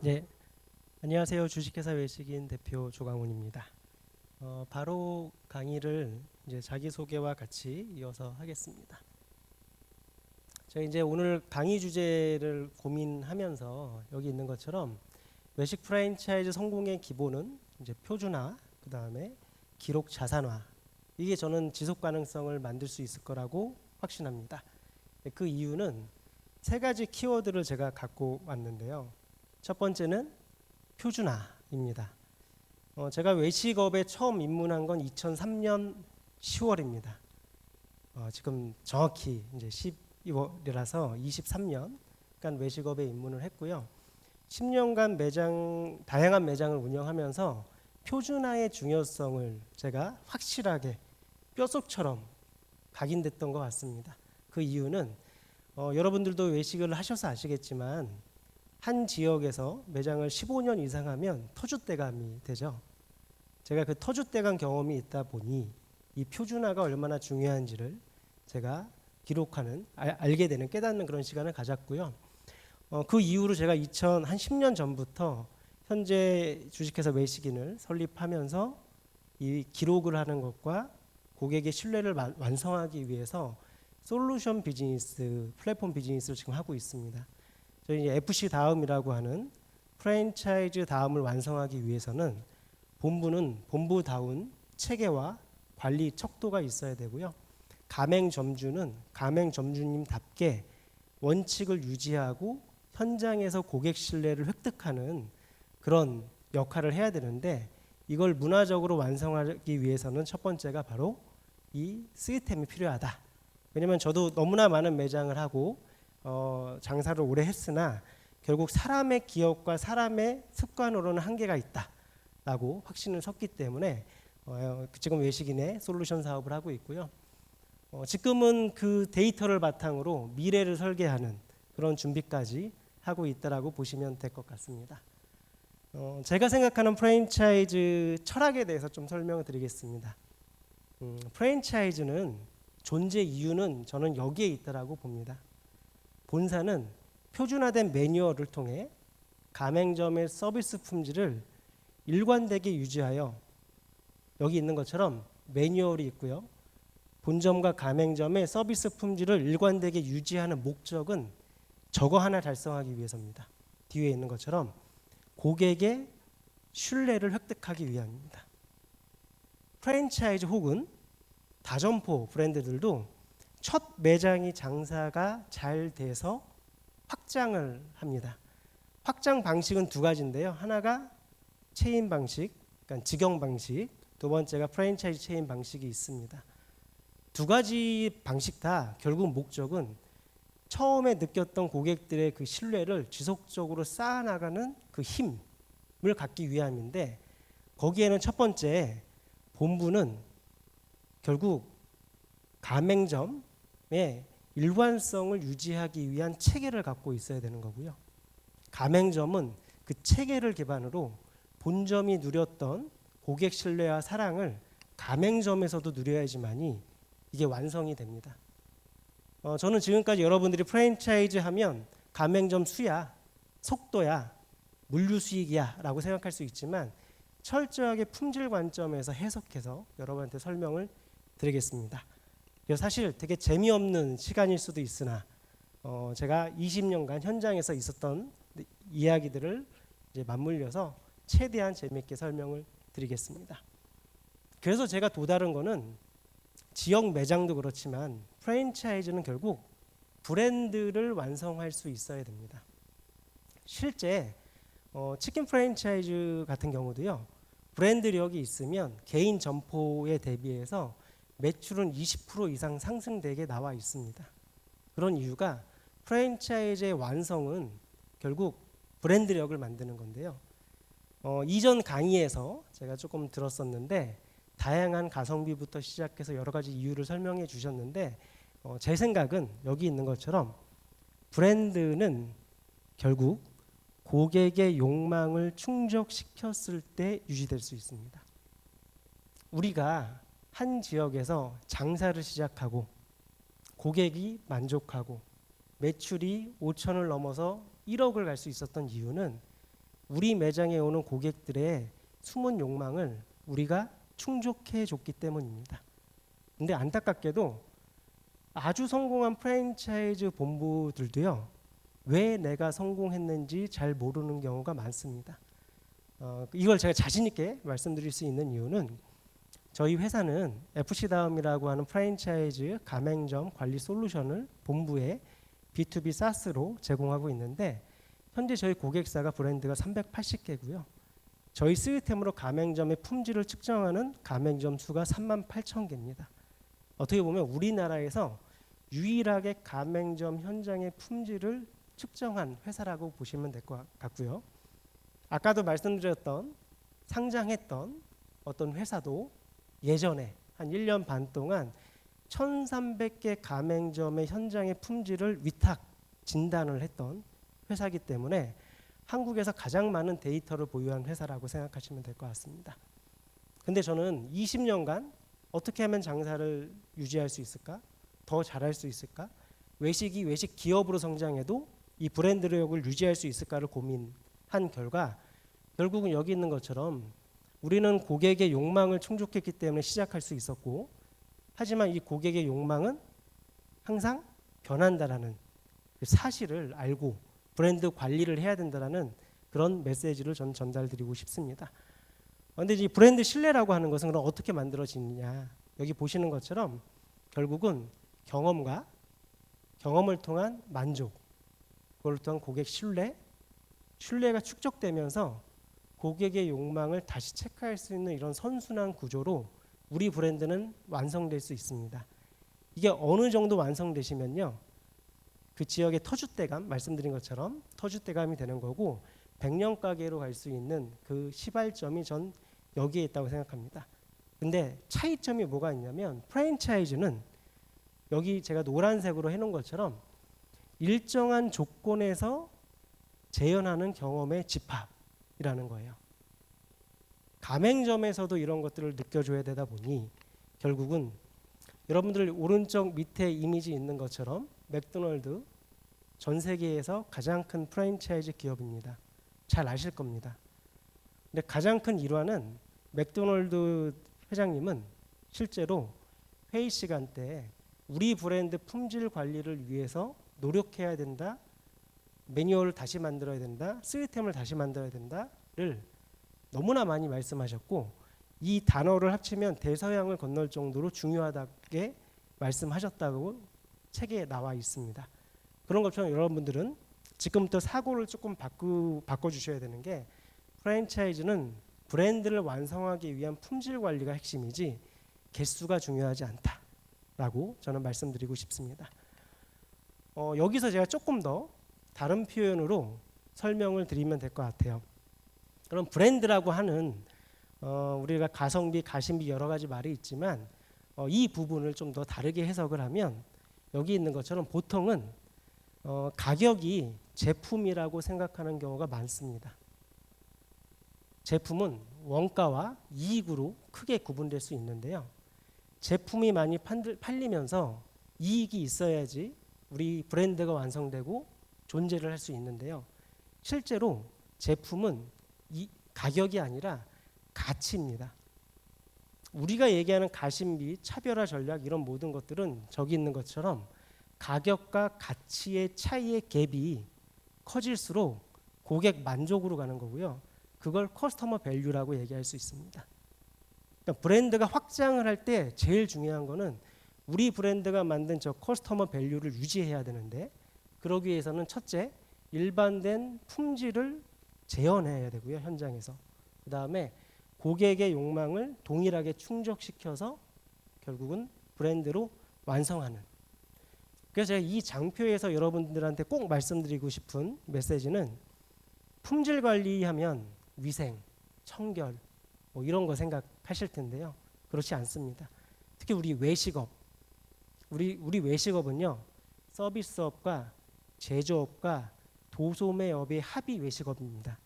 네, 안녕하세요. 주식회사 외식인 대표 조강훈입니다. 바로 강의를 이제 자기소개와 같이 이어서 하겠습니다. 제가 이제 오늘 강의 주제를 고민하면서 여기 있는 것처럼 외식 프랜차이즈 성공의 기본은 이제 표준화, 그 다음에 기록 자산화. 이게 저는 지속 가능성을 만들 수 있을 거라고 확신합니다. 그 이유는 세 가지 키워드를 제가 갖고 왔는데요. 첫 번째는 표준화입니다. 제가 외식업에 처음 입문한 건 2003년 10월입니다. 지금 정확히 이제 12월이라서 23년 외식업에 입문을 했고요. 10년간 다양한 매장을 운영하면서 표준화의 중요성을 제가 확실하게 뼛속처럼 각인됐던 것 같습니다. 그 이유는 여러분들도 외식을 하셔서 아시겠지만 한 지역에서 매장을 15년 이상 하면 터줏대감이 되죠. 제가 그 터줏대감 경험이 있다 보니 이 표준화가 얼마나 중요한지를 제가 기록하는, 알게 되는, 깨닫는 그런 시간을 가졌고요. 그 이후로 제가 한 10년 전부터 현재 주식회사 외식인을 설립하면서 이 기록을 하는 것과 고객의 신뢰를 완성하기 위해서 솔루션 비즈니스, 플랫폼 비즈니스를 지금 하고 있습니다. 저희 FC 다음이라고 하는 프랜차이즈 다음을 완성하기 위해서는 본부다운 체계와 관리 척도가 있어야 되고요. 가맹점주는 가맹점주님답게 원칙을 유지하고 현장에서 고객 신뢰를 획득하는 그런 역할을 해야 되는데, 이걸 문화적으로 완성하기 위해서는 첫 번째가 바로 이 시스템이 필요하다. 왜냐하면 저도 너무나 많은 매장을 하고 장사를 오래 했으나 결국 사람의 기억과 사람의 습관으로는 한계가 있다라고 확신을 섰기 때문에 지금 외식인의 솔루션 사업을 하고 있고요. 지금은 그 데이터를 바탕으로 미래를 설계하는 그런 준비까지 하고 있다라고 보시면 될 것 같습니다. 제가 생각하는 프랜차이즈 철학에 대해서 좀 설명을 드리겠습니다. 프랜차이즈는 존재 이유는 저는 여기에 있다라고 봅니다. 본사는 표준화된 매뉴얼을 통해 가맹점의 서비스 품질을 일관되게 유지하여, 여기 있는 것처럼 매뉴얼이 있고요. 본점과 가맹점의 서비스 품질을 일관되게 유지하는 목적은 저거 하나 달성하기 위해서입니다. 뒤에 있는 것처럼 고객의 신뢰를 획득하기 위함입니다. 프랜차이즈 혹은 다점포 브랜드들도 첫 매장이 장사가 잘 돼서 확장을 합니다. 확장 방식은 두 가지인데요. 하나가 체인 방식, 그러니까 직영 방식, 두 번째가 프랜차이즈 체인 방식이 있습니다. 두 가지 방식 다 결국 목적은 처음에 느꼈던 고객들의 그 신뢰를 지속적으로 쌓아나가는 그 힘을 갖기 위함인데, 거기에는 첫 번째 본부는 결국 가맹점의 일관성을 유지하기 위한 체계를 갖고 있어야 되는 거고요. 가맹점은 그 체계를 기반으로 본점이 누렸던 고객 신뢰와 사랑을 가맹점에서도 누려야지만이 이게 완성이 됩니다. 저는 지금까지 여러분들이 프랜차이즈 하면 가맹점 수야, 속도야, 물류 수익이야 라고 생각할 수 있지만, 철저하게 품질 관점에서 해석해서 여러분한테 설명을 드리겠습니다. 사실 되게 재미없는 시간일 수도 있으나 제가 20년간 현장에서 있었던 이야기들을 이제 맞물려서 최대한 재미있게 설명을 드리겠습니다. 그래서 제가 도달한 거는 지역 매장도 그렇지만 프랜차이즈는 결국 브랜드를 완성할 수 있어야 됩니다. 실제 치킨 프랜차이즈 같은 경우도요, 브랜드력이 있으면 개인 점포에 대비해서 매출은 20% 이상 상승되게 나와 있습니다. 그런 이유가 프랜차이즈의 완성은 결국 브랜드력을 만드는 건데요. 이전 강의에서 제가 조금 들었었는데, 다양한 가성비부터 시작해서 여러 가지 이유를 설명해 주셨는데, 제 생각은 여기 있는 것처럼 브랜드는 결국 고객의 욕망을 충족시켰을 때 유지될 수 있습니다. 우리가 한 지역에서 장사를 시작하고 고객이 만족하고 매출이 5천을 넘어서 1억을 갈 수 있었던 이유는 우리 매장에 오는 고객들의 숨은 욕망을 우리가 충족해 줬기 때문입니다. 근데 안타깝게도 아주 성공한 프랜차이즈 본부들도요, 왜 내가 성공했는지 잘 모르는 경우가 많습니다. 이걸 제가 자신 있게 말씀드릴 수 있는 이유는 저희 회사는 FC다음이라고 하는 프랜차이즈 가맹점 관리 솔루션을 본부에 B2B SaaS로 제공하고 있는데, 현재 저희 고객사가 브랜드가 380개고요. 저희 시스템으로 가맹점의 품질을 측정하는 가맹점 수가 38,000개입니다. 어떻게 보면 우리나라에서 유일하게 가맹점 현장의 품질을 측정한 회사라고 보시면 될 것 같고요. 아까도 말씀드렸던 상장했던 어떤 회사도 예전에 한 1년 반 동안 1,300개 가맹점의 현장의 품질을 위탁 진단을 했던 회사이기 때문에 한국에서 가장 많은 데이터를 보유한 회사라고 생각하시면 될 것 같습니다. 근데 저는 20년간 어떻게 하면 장사를 유지할 수 있을까? 더 잘할 수 있을까? 외식이 외식 기업으로 성장해도 이 브랜드력을 유지할 수 있을까를 고민한 결과 결국은 여기 있는 것처럼 우리는 고객의 욕망을 충족했기 때문에 시작할 수 있었고, 하지만 이 고객의 욕망은 항상 변한다라는 사실을 알고 브랜드 관리를 해야 된다라는 그런 메시지를 저는 전달드리고 싶습니다. 그런데 이 브랜드 신뢰라고 하는 것은 그럼 어떻게 만들어지느냐? 여기 보시는 것처럼 결국은 경험과 경험을 통한 만족, 그걸 통한 고객 신뢰가 축적되면서 고객의 욕망을 다시 체크할 수 있는 이런 선순환 구조로 우리 브랜드는 완성될 수 있습니다. 이게 어느 정도 완성되시면요, 그 지역의 터줏대감, 말씀드린 것처럼 터줏대감이 되는 거고 100년 가게로 갈 수 있는 그 시발점이 전 여기에 있다고 생각합니다. 근데 차이점이 뭐가 있냐면 프랜차이즈는 여기 제가 노란색으로 해놓은 것처럼 일정한 조건에서 재현하는 경험의 집합이라는 거예요. 가맹점에서도 이런 것들을 느껴줘야 되다 보니 결국은 여러분들 오른쪽 밑에 이미지 있는 것처럼 맥도날드 전 세계에서 가장 큰 프랜차이즈 기업입니다. 잘 아실 겁니다. 근데 가장 큰 일화는 맥도날드 회장님은 실제로 회의 시간대에 우리 브랜드 품질 관리를 위해서 노력해야 된다, 매뉴얼을 다시 만들어야 된다, 시스템을 다시 만들어야 된다를 너무나 많이 말씀하셨고, 이 단어를 합치면 대서양을 건널 정도로 중요하다게 말씀하셨다고 책에 나와 있습니다. 그런 것처럼 여러분들은 지금부터 사고를 조금 바꿔주셔야 되는 게, 프랜차이즈는 브랜드를 완성하기 위한 품질 관리가 핵심이지 개수가 중요하지 않다라고 저는 말씀드리고 싶습니다. 여기서 제가 조금 더 다른 표현으로 설명을 드리면 될 것 같아요. 그럼 브랜드라고 하는 우리가 가성비, 가심비 여러 가지 말이 있지만 이 부분을 좀 더 다르게 해석을 하면 여기 있는 것처럼 보통은 가격이 제품이라고 생각하는 경우가 많습니다. 제품은 원가와 이익으로 크게 구분될 수 있는데요. 제품이 많이 팔리면서 이익이 있어야지 우리 브랜드가 완성되고 존재를 할 수 있는데요. 실제로 제품은 이 가격이 아니라 가치입니다. 우리가 얘기하는 가심비, 차별화 전략 이런 모든 것들은 저기 있는 것처럼 가격과 가치의 차이의 갭이 커질수록 고객 만족으로 가는 거고요. 그걸 커스터머 밸류라고 얘기할 수 있습니다. 그러니까 브랜드가 확장을 할 때 제일 중요한 거는 우리 브랜드가 만든 저 커스터머 밸류를 유지해야 되는데, 그러기 위해서는 첫째, 일반된 품질을 재현해야 되고요, 현장에서. 그 다음에 고객의 욕망을 동일하게 충족시켜서 결국은 브랜드로 완성하는. 그래서 제가 이 장표에서 여러분들한테 꼭 말씀드리고 싶은 메시지는, 품질 관리하면 위생, 청결 뭐 이런 거 생각하실 텐데요. 그렇지 않습니다. 특히 우리 외식업, 우리 외식업은요, 서비스업과 제조업과 도소매업의 합의 외식업입니다.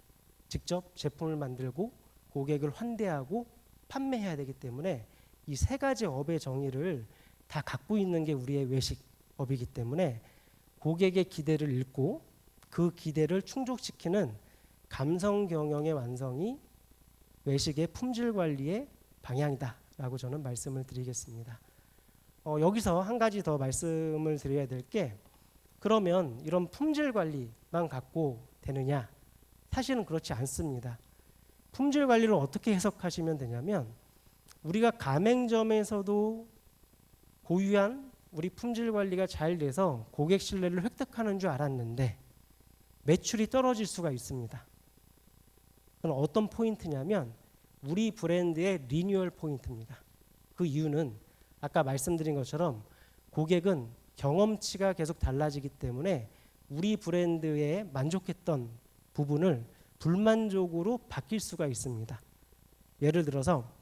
직접 제품을 만들고 고객을 환대하고 판매해야 되기 때문에 이 세 가지 업의 정의를 다 갖고 있는 게 우리의 외식업이기 때문에 고객의 기대를 읽고 그 기대를 충족시키는 감성 경영의 완성이 외식의 품질 관리의 방향이다라고 저는 말씀을 드리겠습니다. 여기서 한 가지 더 말씀을 드려야 될 게, 그러면 이런 품질 관리만 갖고 되느냐? 사실은 그렇지 않습니다. 품질 관리를 어떻게 해석하시면 되냐면, 우리가 가맹점에서도 고유한 우리 품질 관리가 잘 돼서 고객 신뢰를 획득하는 줄 알았는데 매출이 떨어질 수가 있습니다. 그건 어떤 포인트냐면 우리 브랜드의 리뉴얼 포인트입니다. 그 이유는 아까 말씀드린 것처럼 고객은 경험치가 계속 달라지기 때문에 우리 브랜드에 만족했던 부분을 불만족으로 바뀔 수가 있습니다. 예를 들어서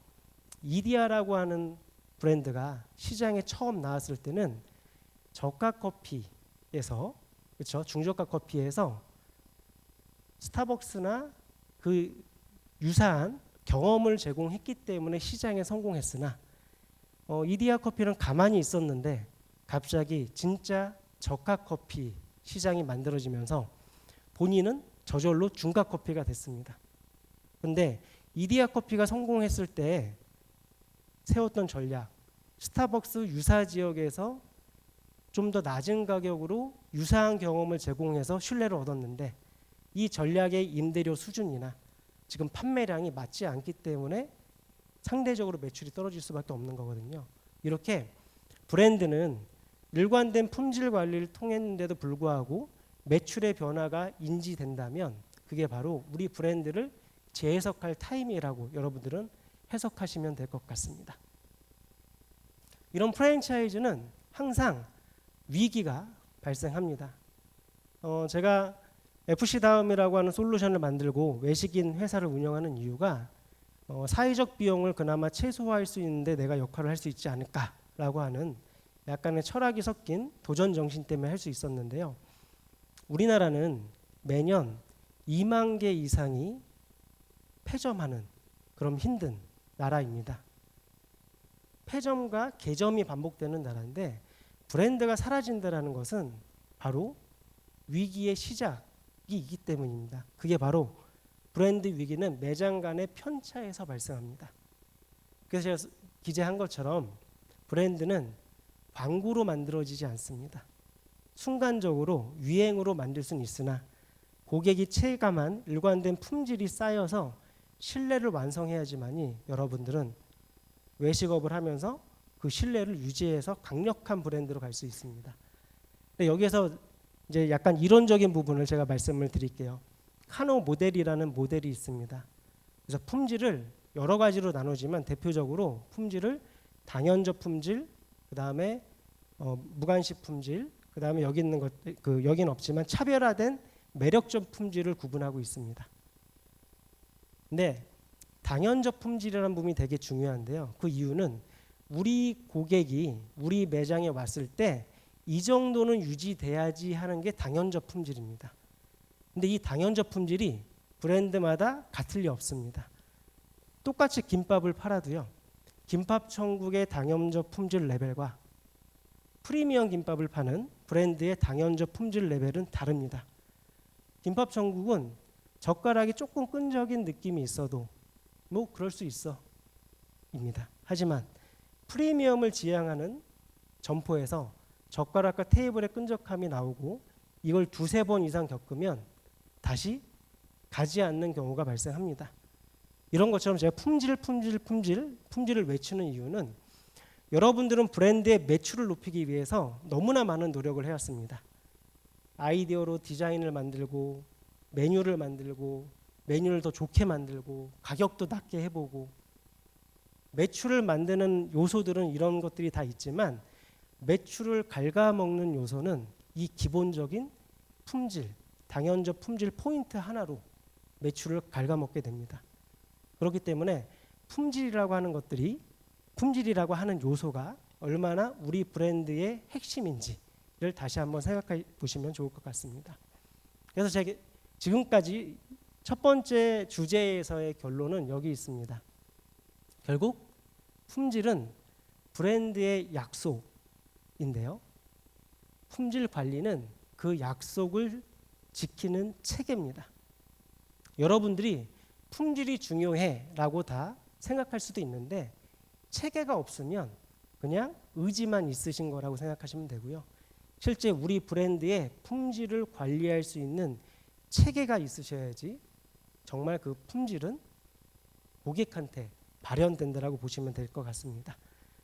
이디야라고 하는 브랜드가 시장에 처음 나왔을 때는 저가 커피에서, 그렇죠? 중저가 커피에서 스타벅스나 그 유사한 경험을 제공했기 때문에 시장에 성공했으나 이디야 커피는 가만히 있었는데 갑자기 진짜 저가 커피 시장이 만들어지면서 본인은 저절로 중가 커피가 됐습니다. 그런데 이디야 커피가 성공했을 때 세웠던 전략, 스타벅스 유사 지역에서 좀 더 낮은 가격으로 유사한 경험을 제공해서 신뢰를 얻었는데 이 전략의 임대료 수준이나 지금 판매량이 맞지 않기 때문에 상대적으로 매출이 떨어질 수밖에 없는 거거든요. 이렇게 브랜드는 일관된 품질 관리를 통했는데도 불구하고 매출의 변화가 인지된다면 그게 바로 우리 브랜드를 재해석할 타임이라고 여러분들은 해석하시면 될 것 같습니다. 이런 프랜차이즈는 항상 위기가 발생합니다. 제가 FC다음이라고 하는 솔루션을 만들고 외식인 회사를 운영하는 이유가 사회적 비용을 그나마 최소화할 수 있는데 내가 역할을 할 수 있지 않을까라고 하는 약간의 철학이 섞인 도전 정신 때문에 할 수 있었는데요. 우리나라는 매년 2만 개 이상이 폐점하는 그런 힘든 나라입니다. 폐점과 개점이 반복되는 나라인데 브랜드가 사라진다는 것은 바로 위기의 시작이 있기 때문입니다. 그게 바로 브랜드 위기는 매장 간의 편차에서 발생합니다. 그래서 제가 기재한 것처럼 브랜드는 광고로 만들어지지 않습니다. 순간적으로 유행으로 만들 수는 있으나 고객이 체감한 일관된 품질이 쌓여서 신뢰를 완성해야지만이 여러분들은 외식업을 하면서 그 신뢰를 유지해서 강력한 브랜드로 갈 수 있습니다. 근데 여기에서 이제 약간 이론적인 부분을 제가 말씀을 드릴게요. 카노 모델이라는 모델이 있습니다. 그래서 품질을 여러 가지로 나누지만 대표적으로 품질을 당연적 품질, 그 다음에 무관식 품질, 그 다음에 여기 있는 것, 여기는 없지만 차별화된 매력적 품질을 구분하고 있습니다. 근데 당연적 품질이라는 부분이 되게 중요한데요. 그 이유는 우리 고객이 우리 매장에 왔을 때 이 정도는 유지돼야지 하는 게 당연적 품질입니다. 근데 이 당연적 품질이 브랜드마다 같을 리 없습니다. 똑같이 김밥을 팔아도요. 김밥 천국의 당연적 품질 레벨과 프리미엄 김밥을 파는 브랜드의 당연적 품질 레벨은 다릅니다. 김밥 천국은 젓가락이 조금 끈적인 느낌이 있어도 뭐 그럴 수 있어 입니다. 하지만 프리미엄을 지향하는 점포에서 젓가락과 테이블의 끈적함이 나오고 이걸 두세 번 이상 겪으면 다시 가지 않는 경우가 발생합니다. 이런 것처럼 제가 품질을 외치는 이유는 여러분들은 브랜드의 매출을 높이기 위해서 너무나 많은 노력을 해왔습니다. 아이디어로 디자인을 만들고 메뉴를 만들고 메뉴를 더 좋게 만들고 가격도 낮게 해보고 매출을 만드는 요소들은 이런 것들이 다 있지만 매출을 갉아먹는 요소는 이 기본적인 품질, 당연적 품질 포인트 하나로 매출을 갉아먹게 됩니다. 그렇기 때문에 품질이라고 하는 요소가 얼마나 우리 브랜드의 핵심인지를 다시 한번 생각해 보시면 좋을 것 같습니다. 그래서 제가 지금까지 첫 번째 주제에서의 결론은 여기 있습니다. 결국 품질은 브랜드의 약속인데요. 품질 관리는 그 약속을 지키는 체계입니다. 여러분들이 품질이 중요해라고 다 생각할 수도 있는데 체계가 없으면 그냥 의지만 있으신 거라고 생각하시면 되고요. 실제 우리 브랜드의 품질을 관리할 수 있는 체계가 있으셔야지 정말 그 품질은 고객한테 발현된다라고 보시면 될 것 같습니다.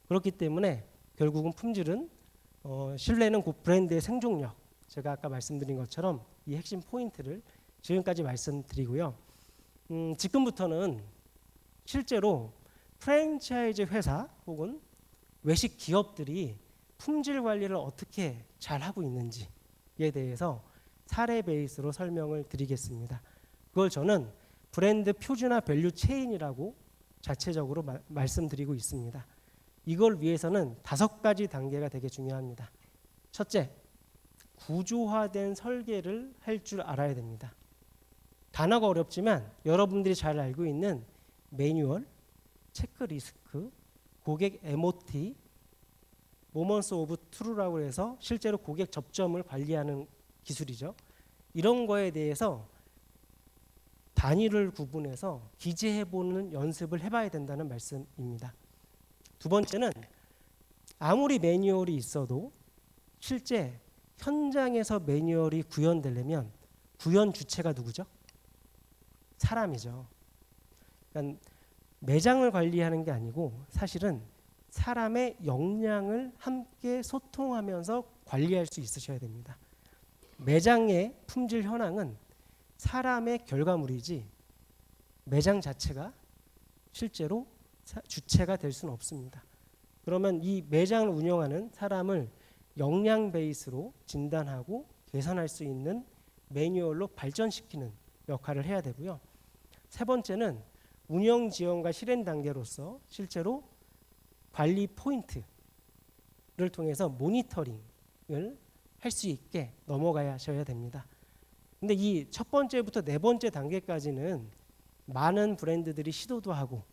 그렇기 때문에 결국은 품질은 신뢰는 곧 브랜드의 생존력, 제가 아까 말씀드린 것처럼 이 핵심 포인트를 지금까지 말씀드리고요. 지금부터는 실제로 프랜차이즈 회사 혹은 외식 기업들이 품질 관리를 어떻게 잘 하고 있는지에 대해서 사례 베이스로 설명을 드리겠습니다. 그걸 저는 브랜드 표준화 밸류 체인이라고 자체적으로 말씀드리고 있습니다. 이걸 위해서는 5가지 단계가 되게 중요합니다. 첫째, 구조화된 설계를 할 줄 알아야 됩니다. 단어가 어렵지만 여러분들이 잘 알고 있는 매뉴얼, 체크리스트, 고객 MOT, 모먼스 오브 트루라고 해서 실제로 고객 접점을 관리하는 기술이죠. 이런 거에 대해서 단위를 구분해서 기재해보는 연습을 해봐야 된다는 말씀입니다. 두 번째는 아무리 매뉴얼이 있어도 실제 현장에서 매뉴얼이 구현되려면 구현 주체가 누구죠? 사람이죠. 그러니까 매장을 관리하는 게 아니고 사실은 사람의 역량을 함께 소통하면서 관리할 수 있으셔야 됩니다. 매장의 품질 현황은 사람의 결과물이지 매장 자체가 실제로 주체가 될 수는 없습니다. 그러면 이 매장을 운영하는 사람을 역량 베이스로 진단하고 개선할 수 있는 매뉴얼로 발전시키는 역할을 해야 되고요. 세 번째는 운영 지원과 실행 단계로서 실제로 관리 포인트를 통해서 모니터링을 할 수 있게 넘어가야 하셔야 됩니다. 근데 이 첫 번째부터 네 번째 단계까지는 많은 브랜드들이 시도도 하고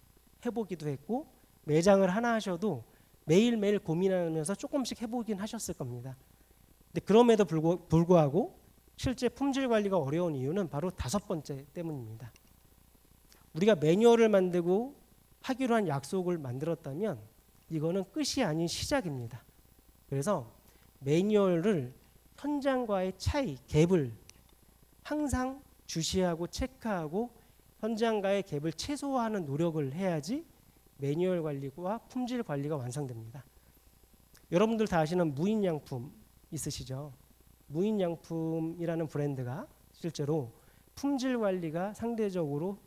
해보기도 했고 매장을 하나 하셔도 매일매일 고민하면서 조금씩 해보긴 하셨을 겁니다. 근데 그럼에도 불구하고 실제 품질 관리가 어려운 이유는 바로 5번째 때문입니다. 우리가 매뉴얼을 만들고 하기로 한 약속을 만들었다면 이거는 끝이 아닌 시작입니다. 그래서 매뉴얼을 현장과의 차이, 갭을 항상 주시하고 체크하고 현장과의 갭을 최소화하는 노력을 해야지 매뉴얼 관리와 품질 관리가 완성됩니다. 여러분들 다 아시는 무인양품 있으시죠? 무인양품이라는 브랜드가 실제로 품질 관리가 상대적으로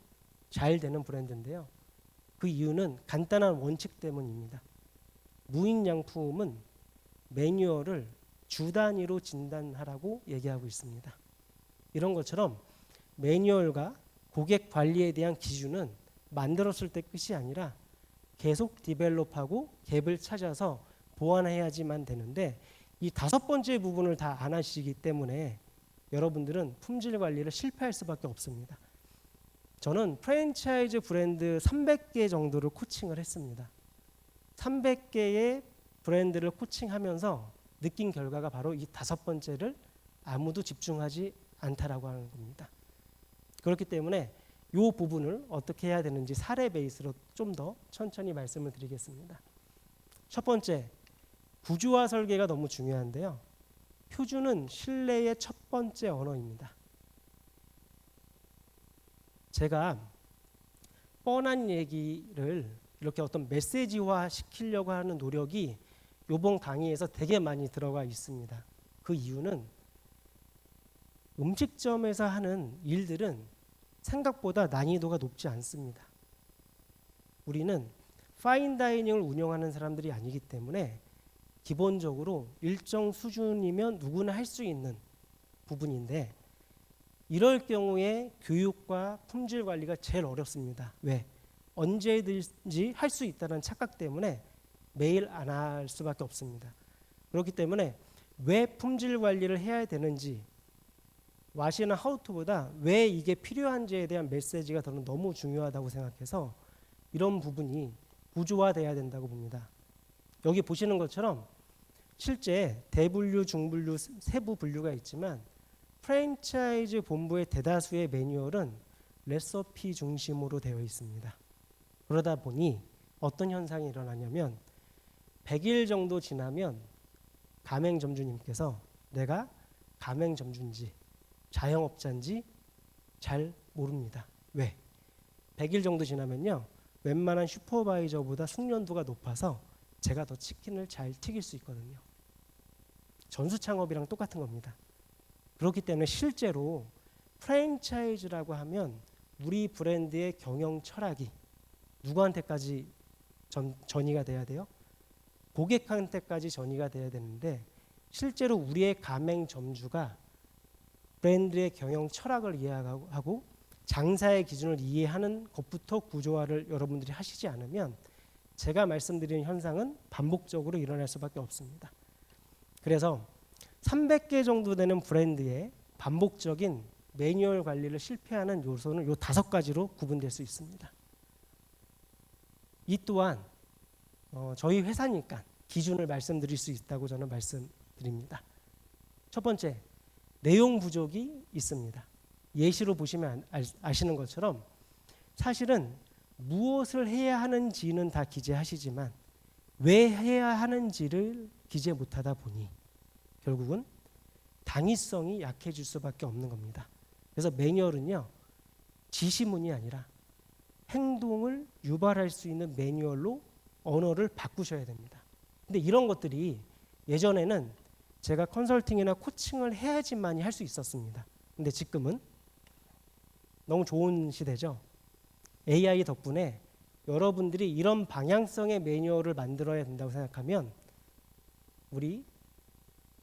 잘 되는 브랜드인데요. 그 이유는 간단한 원칙 때문입니다. 무인양품은 매뉴얼을 주 단위로 진단하라고 얘기하고 있습니다. 이런 것처럼 매뉴얼과 고객 관리에 대한 기준은 만들었을 때 끝이 아니라 계속 디벨롭하고 갭을 찾아서 보완해야지만 되는데 이 5번째 부분을 다 안 하시기 때문에 여러분들은 품질 관리를 실패할 수밖에 없습니다. 저는 프랜차이즈 브랜드 300개 정도를 코칭을 했습니다. 300개의 브랜드를 코칭하면서 느낀 결과가 바로 이 5번째를 아무도 집중하지 않다라고 하는 겁니다. 그렇기 때문에 이 부분을 어떻게 해야 되는지 사례 베이스로 좀 더 천천히 말씀을 드리겠습니다. 첫 번째, 구조화 설계가 너무 중요한데요. 표준은 신뢰의 첫 번째 언어입니다. 제가 뻔한 얘기를 이렇게 어떤 메시지화 시키려고 하는 노력이 이번 강의에서 되게 많이 들어가 있습니다. 그 이유는 음식점에서 하는 일들은 생각보다 난이도가 높지 않습니다. 우리는 파인다이닝을 운영하는 사람들이 아니기 때문에 기본적으로 일정 수준이면 누구나 할 수 있는 부분인데 이럴 경우에 교육과 품질 관리가 제일 어렵습니다. 왜? 언제든지 할 수 있다는 착각 때문에 매일 안 할 수밖에 없습니다. 그렇기 때문에 왜 품질 관리를 해야 되는지 왓이나 하우투보다 왜 이게 필요한지에 대한 메시지가 저는 너무 중요하다고 생각해서 이런 부분이 구조화돼야 된다고 봅니다. 여기 보시는 것처럼 실제 대분류, 중분류, 세부 분류가 있지만 프랜차이즈 본부의 대다수의 매뉴얼은 레시피 중심으로 되어 있습니다. 그러다 보니 어떤 현상이 일어나냐면 100일 정도 지나면 가맹점주님께서 내가 가맹점주인지 자영업자인지 잘 모릅니다. 왜? 100일 정도 지나면요, 웬만한 슈퍼바이저보다 숙련도가 높아서 제가 더 치킨을 잘 튀길 수 있거든요. 전수창업이랑 똑같은 겁니다. 그렇기 때문에 실제로 프랜차이즈라고 하면 우리 브랜드의 경영 철학이 누구한테까지 전이가 돼야 돼요? 고객한테까지 전이가 돼야 되는데, 실제로 우리의 가맹점주가 브랜드의 경영 철학을 이해하고 장사의 기준을 이해하는 것부터 구조화를 여러분들이 하시지 않으면 제가 말씀드리는 현상은 반복적으로 일어날 수밖에 없습니다. 그래서 300개 정도 되는 브랜드의 반복적인 매뉴얼 관리를 실패하는 요소는 요 5가지로 구분될 수 있습니다. 이 또한 저희 회사니까 기준을 말씀드릴 수 있다고 저는 말씀드립니다. 첫 번째, 내용 부족이 있습니다. 예시로 보시면 아시는 것처럼 사실은 무엇을 해야 하는지는 다 기재하시지만 왜 해야 하는지를 기재 못하다 보니 결국은 당위성이 약해질 수밖에 없는 겁니다. 그래서 매뉴얼은요, 지시문이 아니라 행동을 유발할 수 있는 매뉴얼로 언어를 바꾸셔야 됩니다. 근데 이런 것들이 예전에는 제가 컨설팅이나 코칭을 해야지만이 할 수 있었습니다. 근데 지금은 너무 좋은 시대죠. AI 덕분에 여러분들이 이런 방향성의 매뉴얼을 만들어야 된다고 생각하면 우리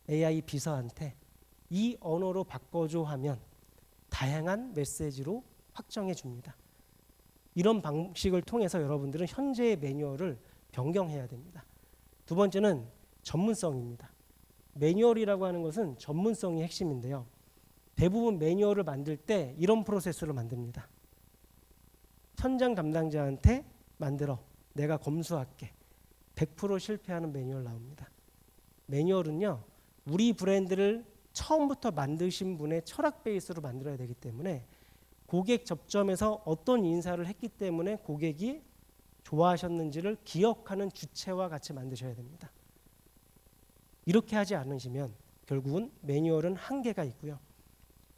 AI 비서한테 이 언어로 바꿔줘 하면 다양한 메시지로 확정해 줍니다. 이런 방식을 통해서 여러분들은 현재의 매뉴얼을 변경해야 됩니다. 두 번째는 전문성입니다. 매뉴얼이라고 하는 것은 전문성이 핵심인데요. 대부분 매뉴얼을 만들 때 이런 프로세스를 만듭니다. 현장 담당자한테 만들어 내가 검수할게. 100% 실패하는 매뉴얼 나옵니다. 매뉴얼은요, 우리 브랜드를 처음부터 만드신 분의 철학 베이스로 만들어야 되기 때문에 고객 접점에서 어떤 인사를 했기 때문에 고객이 좋아하셨는지를 기억하는 주체와 같이 만드셔야 됩니다. 이렇게 하지 않으시면 결국은 매뉴얼은 한계가 있고요.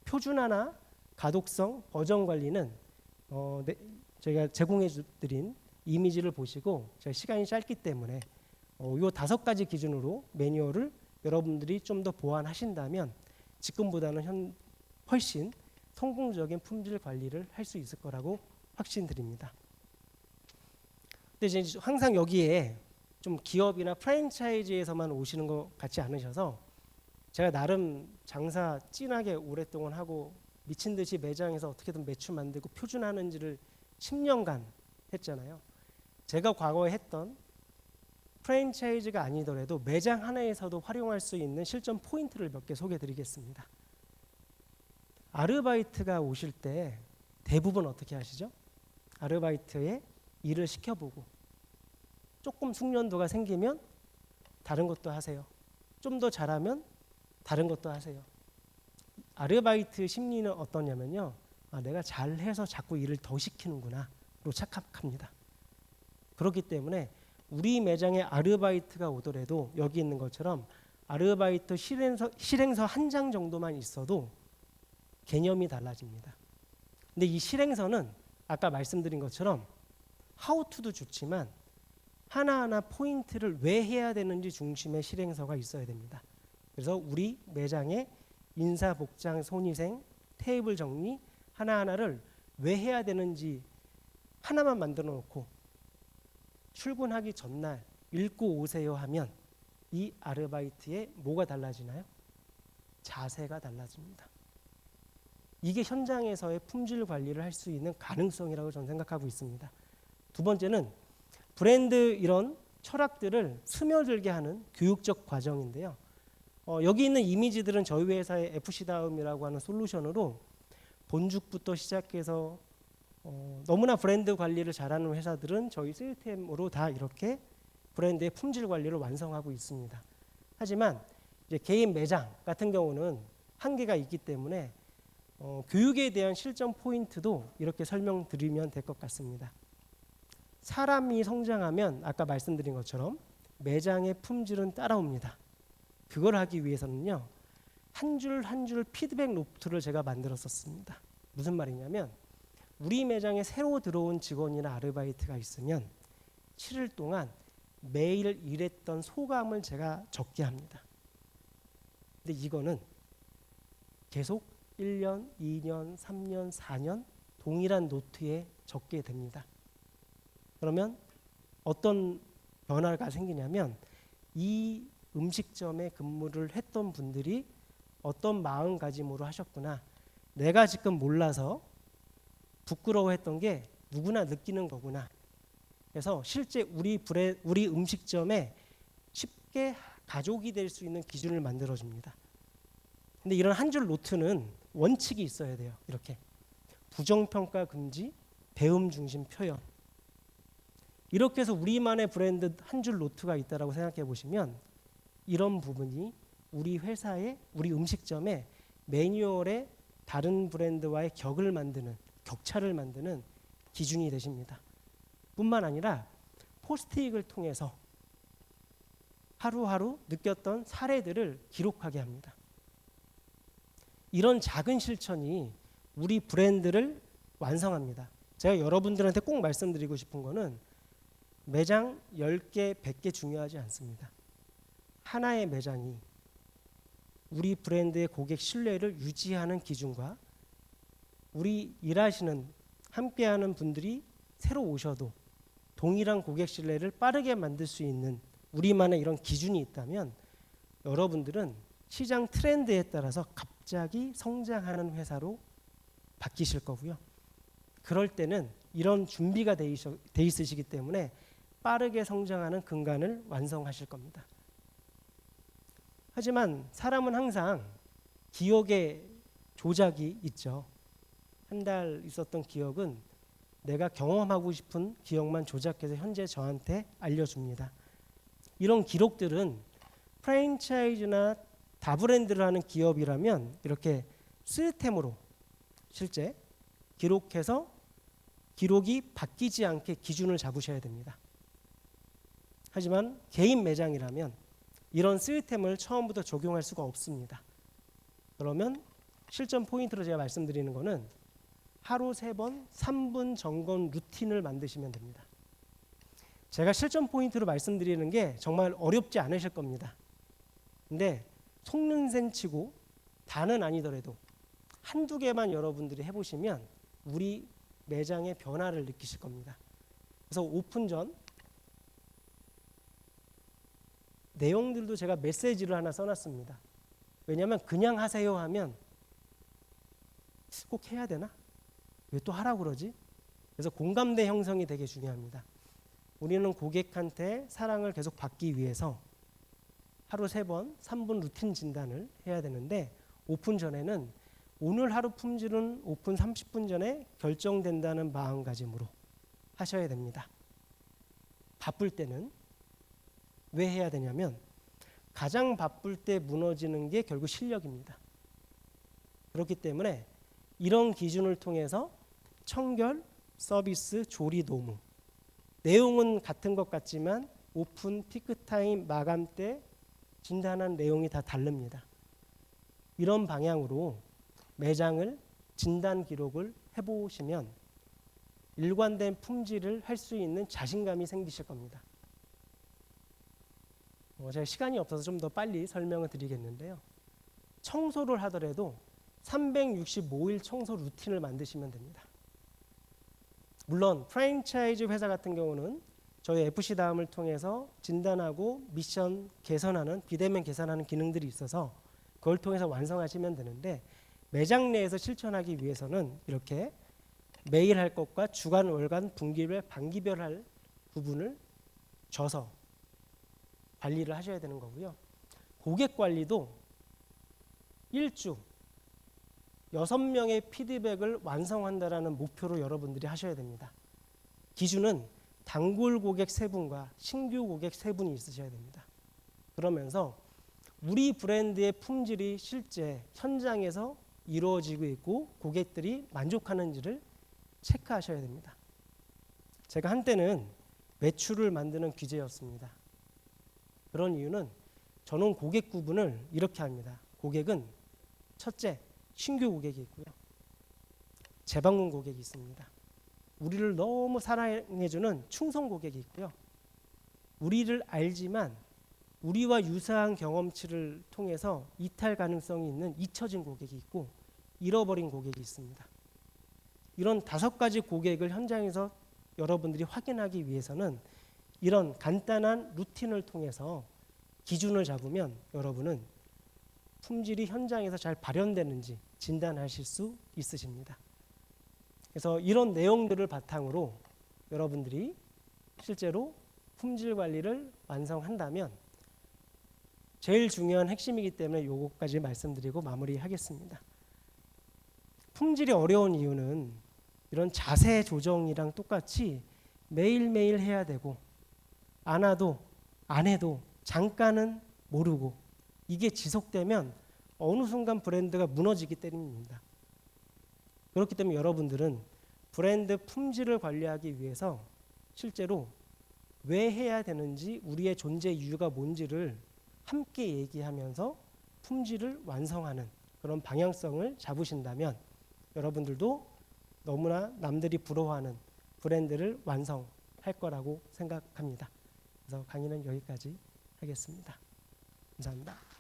표준화나 가독성, 버전 관리는 저희가 제공해 드린 이미지를 보시고 제가 시간이 짧기 때문에 이 5가지 기준으로 매뉴얼을 여러분들이 좀 더 보완하신다면 지금보다는 훨씬 성공적인 품질 관리를 할 수 있을 거라고 확신드립니다. 근데 이제 항상 여기에 좀 기업이나 프랜차이즈에서만 오시는 것 같지 않으셔서 제가 나름 장사 진하게 오랫동안 하고 미친 듯이 매장에서 어떻게든 매출 만들고 표준하는지를 10년간 했잖아요. 제가 과거에 했던 프랜차이즈가 아니더라도 매장 하나에서도 활용할 수 있는 실전 포인트를 몇 개 소개해드리겠습니다. 아르바이트가 오실 때 대부분 어떻게 하시죠? 아르바이트에 일을 시켜보고 조금 숙련도가 생기면 다른 것도 하세요. 좀 더 잘하면 다른 것도 하세요. 아르바이트 심리는 어떠냐면요, 내가 잘해서 자꾸 일을 더 시키는구나로 착각합니다. 그렇기 때문에 우리 매장에 아르바이트가 오더라도 여기 있는 것처럼 아르바이트 실행서 한 장 정도만 있어도 개념이 달라집니다. 근데 이 실행서는 아까 말씀드린 것처럼 하우투도 좋지만 하나하나 포인트를 왜 해야 되는지 중심의 실행서가 있어야 됩니다. 그래서 우리 매장에 인사, 복장, 손위생, 테이블 정리 하나하나를 왜 해야 되는지 하나만 만들어 놓고 출근하기 전날 읽고 오세요 하면 이 아르바이트에 뭐가 달라지나요? 자세가 달라집니다. 이게 현장에서의 품질 관리를 할 수 있는 가능성이라고 저는 생각하고 있습니다. 두 번째는 브랜드 이런 철학들을 스며들게 하는 교육적 과정인데요. 여기 있는 이미지들은 저희 회사의 FC다음이라고 하는 솔루션으로 본죽부터 시작해서 너무나 브랜드 관리를 잘하는 회사들은 저희 시스템으로 다 이렇게 브랜드의 품질 관리를 완성하고 있습니다. 하지만 이제 개인 매장 같은 경우는 한계가 있기 때문에 교육에 대한 실전 포인트도 이렇게 설명드리면 될 것 같습니다. 사람이 성장하면 아까 말씀드린 것처럼 매장의 품질은 따라옵니다. 그걸 하기 위해서는요, 한 줄 한 줄 피드백 루트를 제가 만들었었습니다. 무슨 말이냐면 우리 매장에 새로 들어온 직원이나 아르바이트가 있으면 7일 동안 매일 일했던 소감을 제가 적게 합니다. 근데 이거는 계속 1년, 2년, 3년, 4년 동일한 노트에 적게 됩니다. 그러면 어떤 변화가 생기냐면 이 음식점에 근무를 했던 분들이 어떤 마음가짐으로 하셨구나, 내가 지금 몰라서 부끄러워했던 게 누구나 느끼는 거구나. 그래서 실제 우리 음식점에 쉽게 가족이 될 수 있는 기준을 만들어줍니다. 근데 이런 한 줄 노트는 원칙이 있어야 돼요. 이렇게 부정평가 금지, 배움 중심 표현. 이렇게 해서 우리만의 브랜드 한 줄 노트가 있다라고 생각해 보시면 이런 부분이 우리 회사의, 우리 음식점의 매뉴얼에 다른 브랜드와의 격차를 만드는 기준이 되십니다. 뿐만 아니라 포스트잇을 통해서 하루하루 느꼈던 사례들을 기록하게 합니다. 이런 작은 실천이 우리 브랜드를 완성합니다. 제가 여러분들한테 꼭 말씀드리고 싶은 거는 매장 10개, 100개 중요하지 않습니다. 하나의 매장이 우리 브랜드의 고객 신뢰를 유지하는 기준과 우리 일하시는, 함께하는 분들이 새로 오셔도 동일한 고객 신뢰를 빠르게 만들 수 있는 우리만의 이런 기준이 있다면 여러분들은 시장 트렌드에 따라서 갑자기 성장하는 회사로 바뀌실 거고요. 그럴 때는 이런 준비가 돼 있으시기 때문에 빠르게 성장하는 근간을 완성하실 겁니다. 하지만 사람은 항상 기억에 조작이 있죠. 한 달 있었던 기억은 내가 경험하고 싶은 기억만 조작해서 현재 저한테 알려줍니다. 이런 기록들은 프랜차이즈나 다브랜드를 하는 기업이라면 이렇게 시스템으로 실제 기록해서 기록이 바뀌지 않게 기준을 잡으셔야 됩니다. 하지만 개인 매장이라면 이런 시스템을 처음부터 적용할 수가 없습니다. 그러면 실전 포인트로 제가 말씀드리는 거는 하루 3번 3분 점검 루틴을 만드시면 됩니다. 제가 실전 포인트로 말씀드리는 게 정말 어렵지 않으실 겁니다. 근데 속는 셈 치고 다는 아니더라도 한두 개만 여러분들이 해보시면 우리 매장의 변화를 느끼실 겁니다. 그래서 오픈 전 내용들도 제가 메시지를 하나 써놨습니다. 왜냐하면 그냥 하세요 하면 꼭 해야 되나? 왜 또 하라고 그러지? 그래서 공감대 형성이 되게 중요합니다. 우리는 고객한테 사랑을 계속 받기 위해서 하루 3번 3분 루틴 진단을 해야 되는데 오픈 전에는 오늘 하루 품질은 오픈 30분 전에 결정된다는 마음가짐으로 하셔야 됩니다. 바쁠 때는 왜 해야 되냐면 가장 바쁠 때 무너지는 게 결국 실력입니다. 그렇기 때문에 이런 기준을 통해서 청결, 서비스, 조리, 노무 내용은 같은 것 같지만 오픈, 피크타임, 마감 때 진단한 내용이 다 다릅니다. 이런 방향으로 매장을 진단 기록을 해보시면 일관된 품질을 할 수 있는 자신감이 생기실 겁니다. 제가 시간이 없어서 좀 더 빨리 설명을 드리겠는데요. 청소를 하더라도 365일 청소 루틴을 만드시면 됩니다. 물론 프랜차이즈 회사 같은 경우는 저희 FC 다음을 통해서 진단하고 미션 개선하는, 비대면 개선하는 기능들이 있어서 그걸 통해서 완성하시면 되는데 매장 내에서 실천하기 위해서는 이렇게 매일 할 것과 주간, 월간, 분기별, 반기별 할 부분을 져서 관리를 하셔야 되는 거고요. 고객 관리도 1주 6명의 피드백을 완성한다라는 목표로 여러분들이 하셔야 됩니다. 기준은 단골 고객 3분과 신규 고객 3분이 있으셔야 됩니다. 그러면서 우리 브랜드의 품질이 실제 현장에서 이루어지고 있고 고객들이 만족하는지를 체크하셔야 됩니다. 제가 한때는 매출을 만드는 귀재였습니다. 그런 이유는 저는 고객 구분을 이렇게 합니다. 고객은 첫째, 신규 고객이 있고요. 재방문 고객이 있습니다. 우리를 너무 사랑해주는 충성 고객이 있고요. 우리를 알지만 우리와 유사한 경험치를 통해서 이탈 가능성이 있는 잊혀진 고객이 있고 잃어버린 고객이 있습니다. 이런 5가지 고객을 현장에서 여러분들이 확인하기 위해서는 이런 간단한 루틴을 통해서 기준을 잡으면 여러분은 품질이 현장에서 잘 발현되는지 진단하실 수 있으십니다. 그래서 이런 내용들을 바탕으로 여러분들이 실제로 품질 관리를 완성한다면 제일 중요한 핵심이기 때문에 요거까지 말씀드리고 마무리하겠습니다. 품질이 어려운 이유는 이런 자세 조정이랑 똑같이 매일매일 해야 되고 안 해도 잠깐은 모르고 이게 지속되면 어느 순간 브랜드가 무너지기 때문입니다. 그렇기 때문에 여러분들은 브랜드 품질을 관리하기 위해서 실제로 왜 해야 되는지 우리의 존재 이유가 뭔지를 함께 얘기하면서 품질을 완성하는 그런 방향성을 잡으신다면 여러분들도 너무나 남들이 부러워하는 브랜드를 완성할 거라고 생각합니다. 그래서 강의는 여기까지 하겠습니다. 감사합니다.